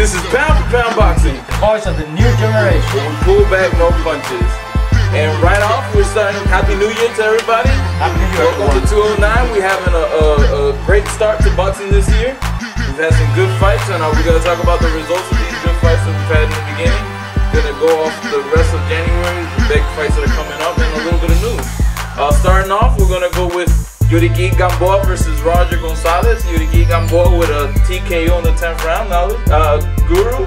This is Pound for Pound Boxing. Voice of the new generation. We pull back, no punches. And right off, we're starting. Happy New Year to everybody. Happy New Year. Welcome to 209. We're having a great start to boxing this year. We've had some good fights, and we're going to talk about the results of these good fights that we've had in the beginning. We're going to go off the rest of January, the big fights that are coming up, and a little bit of news. Starting off, we're going to go with Yuricky Gamboa versus Roger Gonzalez. Yuricky Gamboa with a TKO in the 10th round. Guru.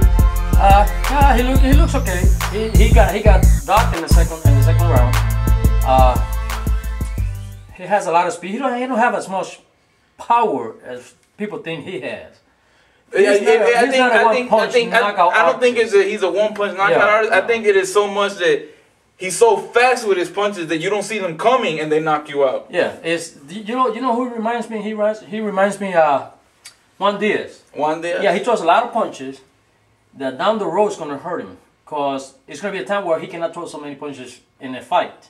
He looks okay. He got docked in the second round. He has a lot of speed. He don't have as much power as people think he has. I don't think he's a one-punch knockout artist. I think it is so much that he's so fast with his punches that you don't see them coming and they knock you out. Yeah, you know who reminds me? He reminds me Juan Diaz. Juan Diaz. Yeah, he throws a lot of punches that down the road is gonna hurt him, because it's gonna be a time where he cannot throw so many punches in a fight,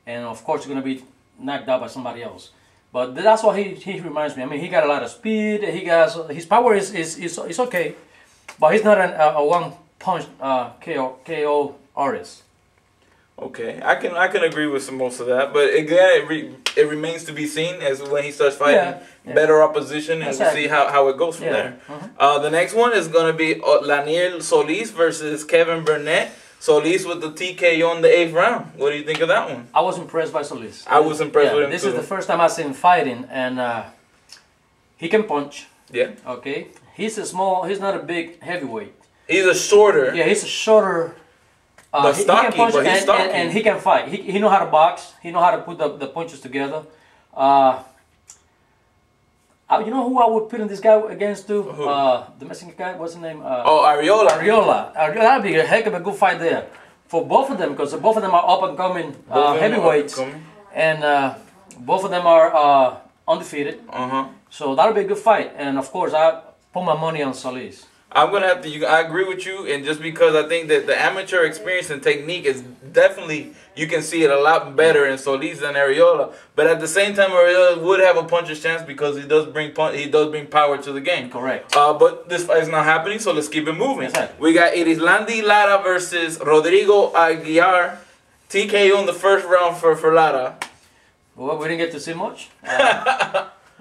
and of course he's gonna be knocked out by somebody else. But that's what he reminds me. I mean, he got a lot of speed. His power is okay, but he's not a one-punch KO artist. Okay, I can agree with most of that, but again, it remains to be seen as when he starts fighting better opposition, and we'll see how it goes from there. The next one is going to be Laniel Solis versus Kevin Burnett. Solis with the TKO in the 8th round. What do you think of that one? I was impressed by Solis. I was impressed with him This too. is the first time I've seen him fighting, and he can punch. Yeah. Okay. He's not a big heavyweight. He's a shorter. Yeah, he's a shorter. But stocky, he can punch, but he's stocky. And he can fight. He know how to box. He know how to put the punches together. You know who I would put in this guy against too? The Mexican guy. What's his name? Arreola. Arreola. That'd be a heck of a good fight there for both of them, because both of them are up and coming heavyweights, and both of them are undefeated. So that'll be a good fight. And of course, I put my money on Solis. I'm gonna have to. I agree with you, and just because I think that the amateur experience and technique is definitely, you can see it a lot better in Solis than Arreola. But at the same time, Arreola would have a puncher's chance because he does bring power to the game. Correct. But this fight is not happening, so let's keep it moving. Exactly. We got Erislandi Lara versus Rodrigo Aguiar. TKO in the 1st round for Lara. Well, we didn't get to see much.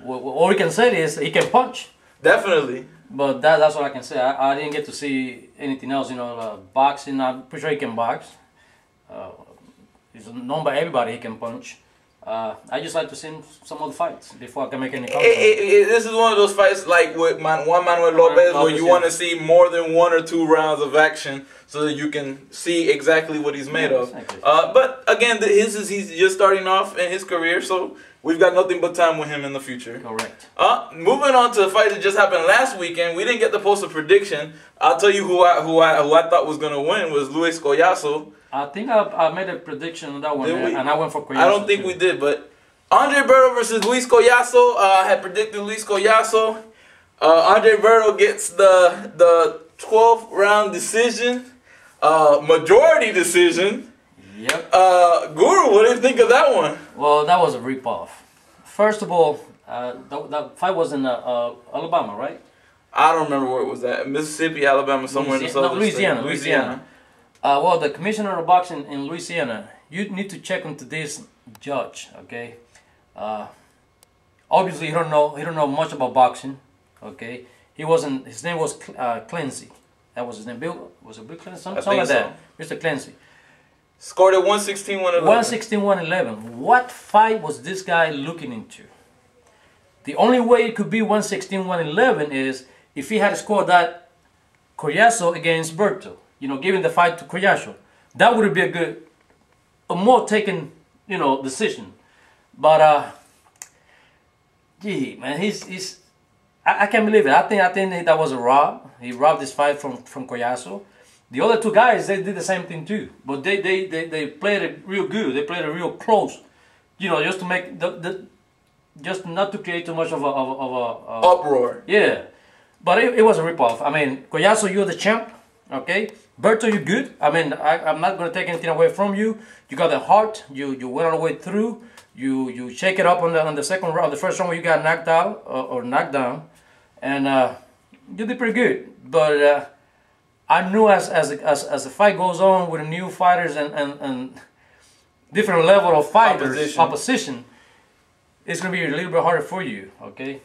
All we can say is he can punch. Definitely. But that's what I can say. I didn't get to see anything else. You know, boxing. I'm pretty sure he can box. He's known by everybody. He can punch. I just like to see some of the fights before I can make any comments. This is one of those fights like with Juan Manuel Lopez, where you want to see more than 1 or 2 rounds of action so that you can see exactly what he's made of. Exactly. But again, he's just starting off in his career, so we've got nothing but time with him in the future. Correct. Moving on to the fight that just happened last weekend, we didn't get to post a prediction. I'll tell you who I thought was gonna win was Luis Collazo. I think I made a prediction on that one, and I went for Collazo. I don't think we did, but Andre Berto versus Luis Collazo. I had predicted Luis Collazo. Andre Berto gets the 12th round decision, majority decision. Yep. Guru, what do you think of that one? Well, that was a ripoff. First of all, that fight was in Alabama, right? I don't remember where it was at. Mississippi, Alabama, somewhere in the southern Louisiana. state. Louisiana. Well, the commissioner of boxing in Louisiana, you need to check into this judge, okay? Obviously, he don't know much about boxing, okay? His name was Clancy. That was his name. Was it Bill Clancy? Something like that. Mr. Clancy. Scored at 116-111. 116-111. What fight was this guy looking into? The only way it could be 116-111 is if he had scored that Collazo against Berto. You know, giving the fight to Collazo. That would be a more taken, decision. But gee, man, I can't believe it. I think that was a rob. He robbed this fight from Collazo. The other 2 guys, they did the same thing too, but they played it real good. They played it real close, just to make just not to create too much of a uproar. Yeah, but it was a ripoff. I mean, Collazo, you're the champ, okay? Berto, you're good. I mean, I'm not gonna take anything away from you. You got the heart. You went all the way through. You shake it up on the second round. The first round where you got knocked out or knocked down, and you did pretty good. But I knew as the fight goes on with the new fighters and different level of fighters, opposition, it's going to be a little bit harder for you, okay?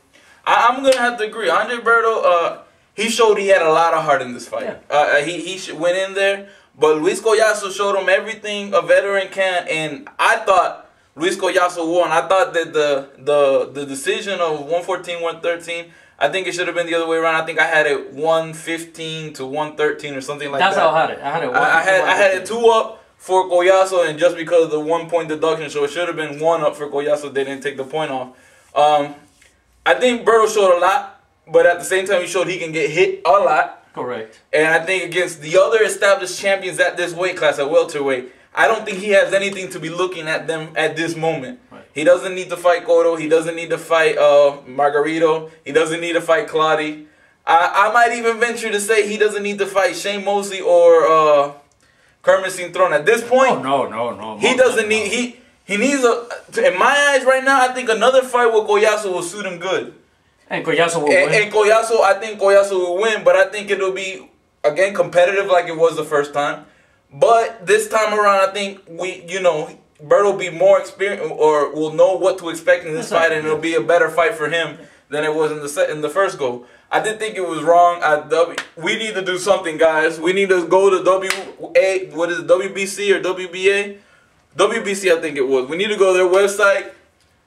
I'm going to have to agree. Andre Berto, he showed he had a lot of heart in this fight. Yeah. He went in there, but Luis Collazo showed him everything a veteran can, and I thought Luis Collazo won. I thought that the decision of 114-113, I think it should have been the other way around. I think I had it 115 to 113 or something like that. That's how I had it. I had it 2-up for Collazo, and just because of the 1 point deduction, so it should have been 1-up for Collazo. They didn't take the point off. I think Berto showed a lot, but at the same time, he showed he can get hit a lot. Correct. And I think against the other established champions at this weight class, at welterweight, I don't think he has anything to be looking at them at this moment. Right. He doesn't need to fight Cotto. He doesn't need to fight Margarito. He doesn't need to fight Claudio. I might even venture to say he doesn't need to fight Shane Mosley or Kermit Cintrón. At this point, no. He doesn't need... He needs in my eyes right now, I think another fight with Collazo will suit him good. And Collazo will win. And Collazo, I think Collazo will win, but I think it'll be, again, competitive like it was the first time. But this time around, I think Berto will be more experienced or will know what to expect in this fight, and it'll be a better fight for him than it was in the first go. I did think it was wrong. We need to do something, guys. We need to go to WBC or WBA? WBC, I think it was. We need to go to their website.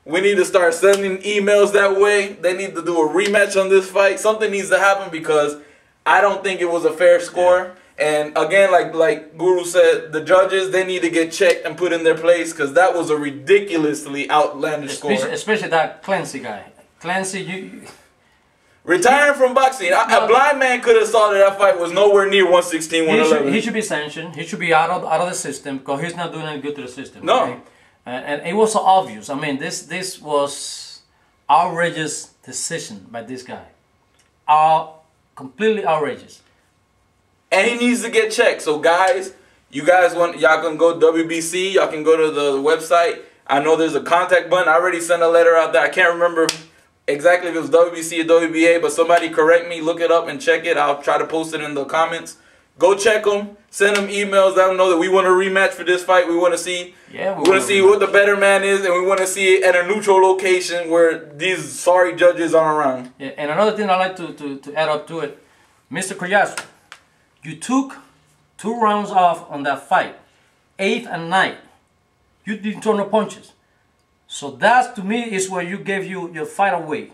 We need to start sending emails that way. They need to do a rematch on this fight. Something needs to happen because I don't think it was a fair score. And again, like Guru said, the judges, they need to get checked and put in their place because that was a ridiculously outlandish score. Especially that Clancy guy. Clancy, retiring from boxing. A blind man could have saw that fight was nowhere near 116, 111. He should be sanctioned. He should be out of the system because he's not doing any good to the system. No. Okay? And it was so obvious. I mean, this was outrageous decision by this guy. Completely outrageous. And he needs to get checked. So guys, y'all can go WBC. Y'all can go to the website. I know there's a contact button. I already sent a letter out there. I can't remember exactly if it was WBC or WBA, but somebody correct me, look it up and check it. I'll try to post it in the comments. Go check them, send them emails, let them know that we want a rematch for this fight. We want to see, we want to see what the better man is, and we want to see it at a neutral location where these sorry judges aren't around. Yeah, and another thing I like to add up to it, Mr. Collazo, you took 2 rounds off on that fight, 8th and 9th. You didn't throw no punches. So that to me is where you gave your fight away.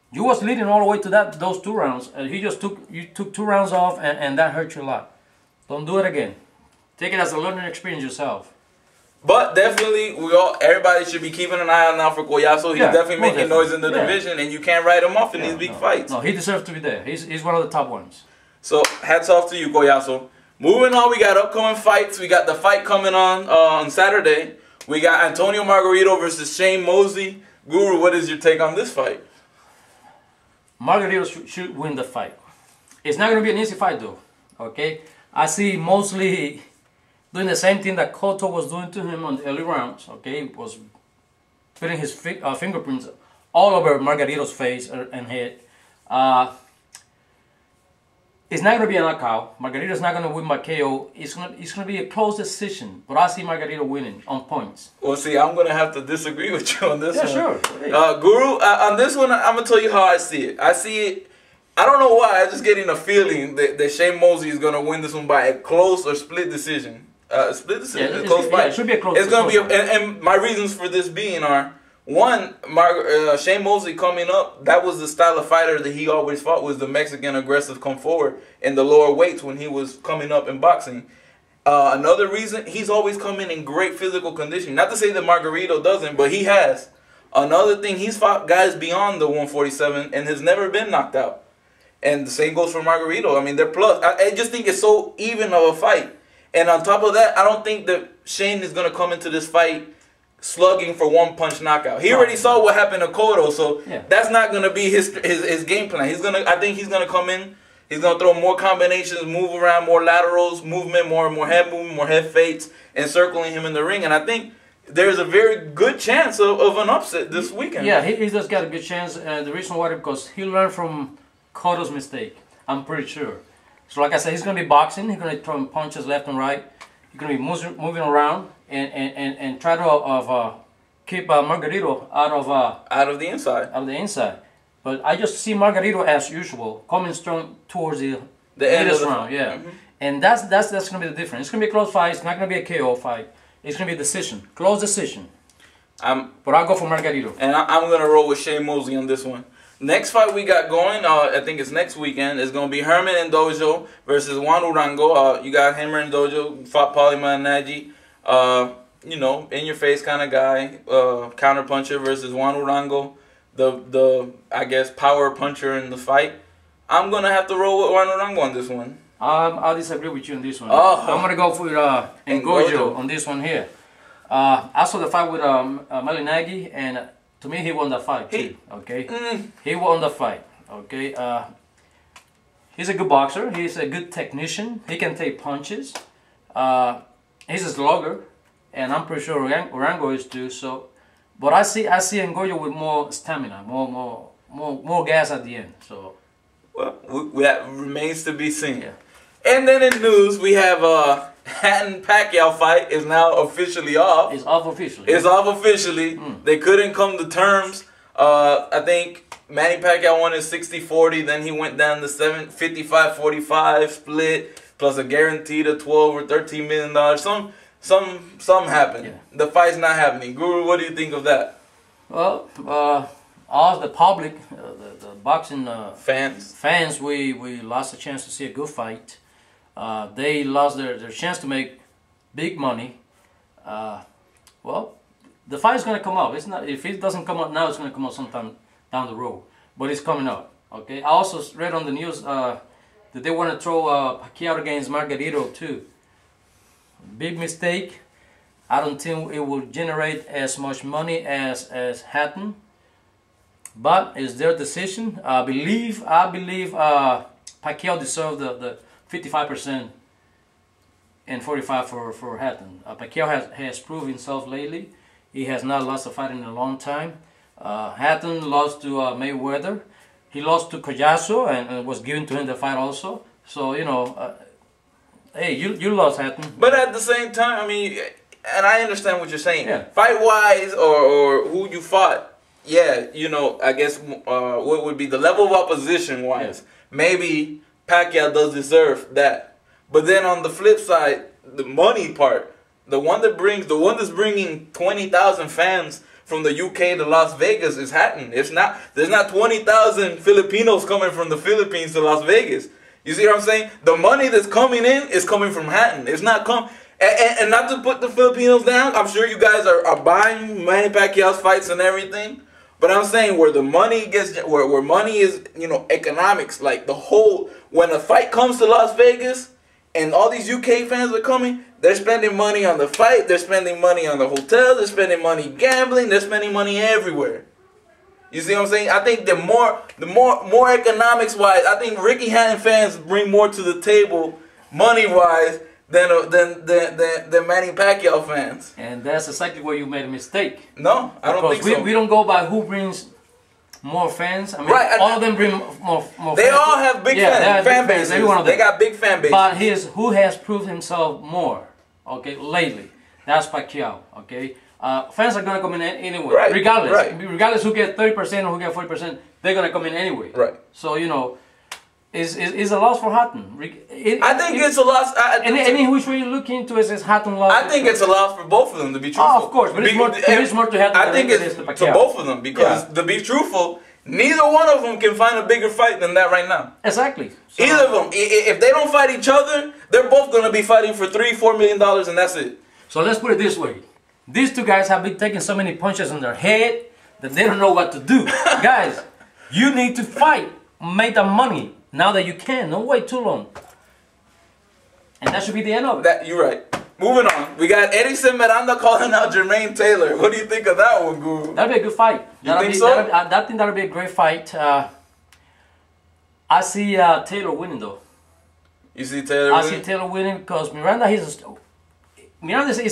You was leading all the way to those 2 rounds, and you took 2 rounds off, and that hurt you a lot. Don't do it again. Take it as a learning experience yourself. But definitely, everybody should be keeping an eye out now for Collazo. He's definitely making noise in the division, and you can't write him off in these big fights. No, he deserves to be there. He's one of the top ones. So hats off to you, Collazo. Moving on, we got upcoming fights. We got the fight coming on Saturday. We got Antonio Margarito versus Shane Mosley. Guru, what is your take on this fight? Margarito should win the fight. It's not going to be an easy fight, though. Okay? I see Mosley doing the same thing that Cotto was doing to him on the early rounds. Okay? Was putting his fingerprints all over Margarito's face and head. It's not going to be a knockout. Margarito's not going to win by KO. It's going to be a close decision. But I see Margarito winning on points. Well, see, I'm going to have to disagree with you on this one. Yeah, sure. Hey. Guru, on this one, I'm going to tell you how I see it. I see it, I don't know why, I'm just getting a feeling that Shane Mosley is going to win this one by a close or split decision. Split decision, a close fight. Yeah, it should be a close It's going to be, and my reasons for this being are, one, Shane Mosley coming up, that was the style of fighter that he always fought, was the Mexican aggressive come forward in the lower weights when he was coming up in boxing. Another reason, he's always coming in great physical condition. Not to say that Margarito doesn't, but he has. Another thing, he's fought guys beyond the 147 and has never been knocked out. And the same goes for Margarito. I mean, they're plus. I just think it's so even of a fight. And on top of that, I don't think that Shane is going to come into this fight slugging for one-punch knockout. He already saw what happened to Cotto, so that's not going to be his game plan. I think he's going to come in. He's going to throw more combinations, move around, more laterals, movement, more head movement, more head fakes, encircling him in the ring. And I think there's a very good chance of an upset this weekend. Yeah, he does got a good chance. The reason why, because he learned from Cotto's mistake. I'm pretty sure. So like I said, he's going to be boxing. He's going to be throwing punches left and right. He's going to be moving around and try to keep Margarito out of the inside. Out of the inside. But I just see Margarito as usual, coming strong towards the end of the round. Yeah, and that's going to be the difference. It's going to be a close fight. It's not going to be a KO fight. It's going to be a decision, close decision. But I'll go for Margarito. And I'm going to roll with Shane Mosley on this one. Next fight we got going, I think it's next weekend, is going to be Herman and Dojo versus Juan Urango. You got Herman and Dojo, fought Paulie Malignaggi. You know, in-your-face kind of guy. Counter-puncher versus Juan Urango, the I guess, power puncher in the fight. I'm going to have to roll with Juan Urango on this one. I'll disagree with you on this one. Oh. I'm going to go for Ngojo on this one here. I saw the fight with Malignaggi, and to me he won the fight too. Okay, he won the fight. Okay, he's a good boxer. He's a good technician. He can take punches. He's a slugger, and I'm pretty sure Urango is too. So, but I see Ngojo with more stamina, more gas at the end. So, well, that remains to be seen. Yeah. And then in news, we have Hatton-Pacquiao fight is now officially off. It's off officially. It's off officially. They couldn't come to terms. I think Manny Pacquiao won his 60-40. Then he went down to 55-45 split, plus a guaranteed of $12 or $13 million. Some happened. Yeah. The fight's not happening. Guru, what do you think of that? Well, us, the public, the boxing fans, we lost a chance to see a good fight. They lost their chance to make big money. Well, the fight is going to come up. It's not, if it doesn't come up now, it's going to come up sometime down the road. But it's coming up. Okay. I also read on the news that they want to throw Pacquiao against Margarito too. Big mistake. I don't think it will generate as much money as Hatton. But it's their decision. I believe Pacquiao deserved the 55% and 45% for Hatton. Pacquiao has proved himself lately. He has not lost a fight in a long time. Hatton lost to Mayweather. He lost to Collazo and was given to him the fight also. So, you know, hey, you lost Hatton. But at the same time, I mean, and I understand what you're saying. Yeah. Fight-wise or who you fought, yeah, you know, I guess what would be the level of opposition-wise, maybe Pacquiao does deserve that. But then on the flip side, the money part, the one that's bringing 20,000 fans from the UK to Las Vegas is Hatton. There's not 20,000 Filipinos coming from the Philippines to Las Vegas. You see what I'm saying? The money that's coming in is coming from Hatton. It's not and not to put the Filipinos down. I'm sure you guys are buying Manny Pacquiao's fights and everything. But I'm saying where the money gets, where money is, you know, economics. Like the whole, when a fight comes to Las Vegas and all these UK fans are coming, they're spending money on the fight, they're spending money on the hotel, they're spending money gambling, they're spending money everywhere. You see what I'm saying? I think the more economics wise, I think Ricky Hatton fans bring more to the table money wise than Manny Pacquiao fans. And that's exactly where you made a mistake. No, I don't think so. We don't go by who brings more fans. I mean, right, all of them bring more they fans. all have big fan bases. Every one of them. They got big fan bases. But here's who has proved himself more, okay, lately. That's Pacquiao, okay? Fans are going to come in anyway, right, regardless. Right. Regardless who get 30% or who get 40%, they're going to come in anyway. Right. So, you know, is a loss for Hatton. I think it's a loss. Any which way you look into it, it's Hatton loss. I think it's a loss for both of them, to be truthful. Oh, of course, but it's more to Hatton I think it's to to both of them because, to be truthful, neither one of them can find a bigger fight than that right now. Exactly. So, either of them, if they don't fight each other, they're both going to be fighting for $3-4 million, and that's it. So let's put it this way: these two guys have been taking so many punches on their head that they don't know what to do. Guys, you need to fight, make the money. Now that you can, don't wait too long. And that should be the end of it. You're right. Moving on. We got Edison Miranda calling out Jermaine Taylor. What do you think of that one, Guru? That'd be a good fight. You think so? I think that'll be a great fight. I see Taylor winning, though. You see Taylor winning? I see Taylor winning because Miranda is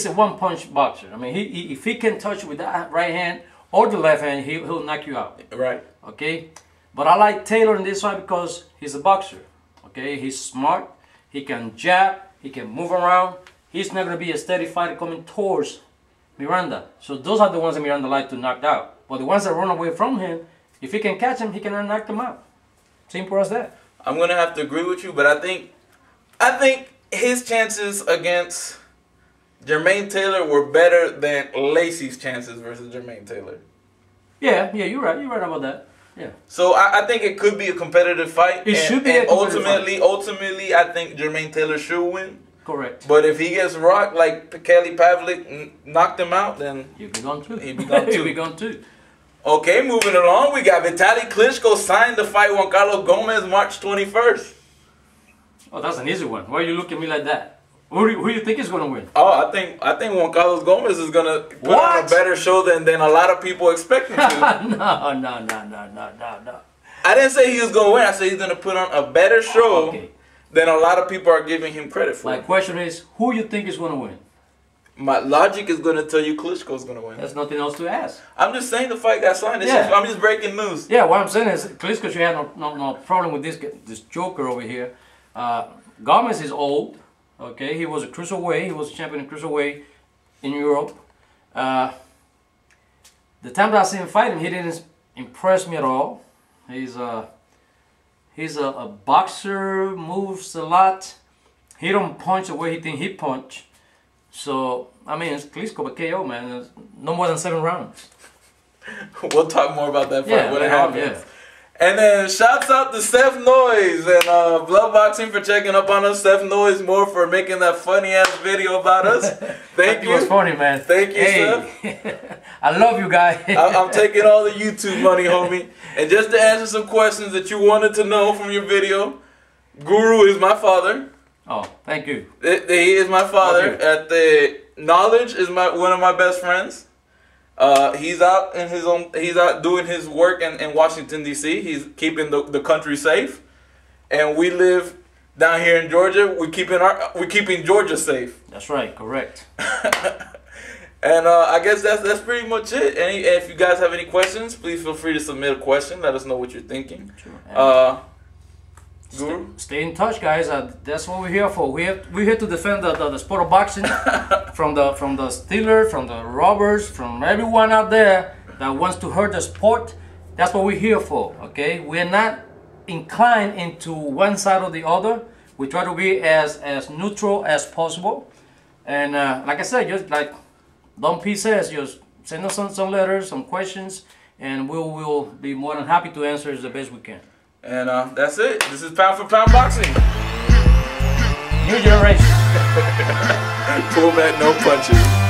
a one-punch boxer. I mean, if he can touch you with that right hand or the left hand, he'll knock you out. Right. Okay? But I like Taylor in this fight because he's a boxer. Okay, he's smart. He can jab. He can move around. He's not going to be a steady fighter coming towards Miranda. So those are the ones that Miranda like to knock out. But the ones that run away from him, if he can catch him, he can knock them out. Simple as that. I'm gonna have to agree with you, but I think his chances against Jermaine Taylor were better than Lacey's chances versus Jermaine Taylor. Yeah, you're right. You're right about that. Yeah. So I think it could be a competitive fight. It should be a competitive fight. Ultimately, I think Jermaine Taylor should win. Correct. But if he gets rocked like Kelly Pavlik knocked him out, then he'll be gone too. He'll be gone too. He'll be gone too. Okay, moving along, we got Vitaly Klitschko signed to fight Juan Carlos Gomez March 21st. Oh, that's an easy one. Why are you looking at me like that? Who do you think is going to win? Oh, I think Juan Carlos Gomez is going to put on a better show than a lot of people expect him to. No. I didn't say he was going to win. I said he's going to put on a better show than a lot of people are giving him credit for. My question is, who you think is going to win? My logic is going to tell you Klitschko's going to win. There's nothing else to ask. I'm just saying the fight got signed. I'm just breaking news. Yeah, what I'm saying is Klitschko should have no problem with this joker over here. Gomez is old. Okay, he was a cruiserweight. He was a champion in cruiserweight in Europe. The time that I seen him fighting, he didn't impress me at all. He's a boxer, moves a lot. He don't punch the way he think he punch. So I mean, it's Klitschko but KO, man. There's no more than 7 rounds. We'll talk more about that fight when it happens. Yeah. And then shouts out to Steph Noyes and Blood Boxing for checking up on us. Steph Noyes more for making that funny ass video about us. Thank you. It was funny, man. Thank you, Steph. I love you guys. I'm taking all the YouTube money, homie. And just to answer some questions that you wanted to know from your video, Guru is my father. Oh, thank you. He is my father. At the Knowledge is one of my best friends. He's out in his own. He's out doing his work in Washington D.C. He's keeping the country safe, and we live down here in Georgia. We're keeping Georgia safe. That's right. Correct. And I guess that's pretty much it. If you guys have any questions, please feel free to submit a question. Let us know what you're thinking. Sure. Guru? Stay in touch, guys. That's what we're here for. We're here to defend the sport of boxing from the stealers, from the robbers, from everyone out there that wants to hurt the sport. That's what we're here for. Okay, we're not inclined into one side or the other. We try to be as neutral as possible. And like I said, just like Don P says, just send us some letters, some questions, and we will be more than happy to answer the best we can. And that's it. This is Pound for Pound Boxing. New generation. Pull back, no punches.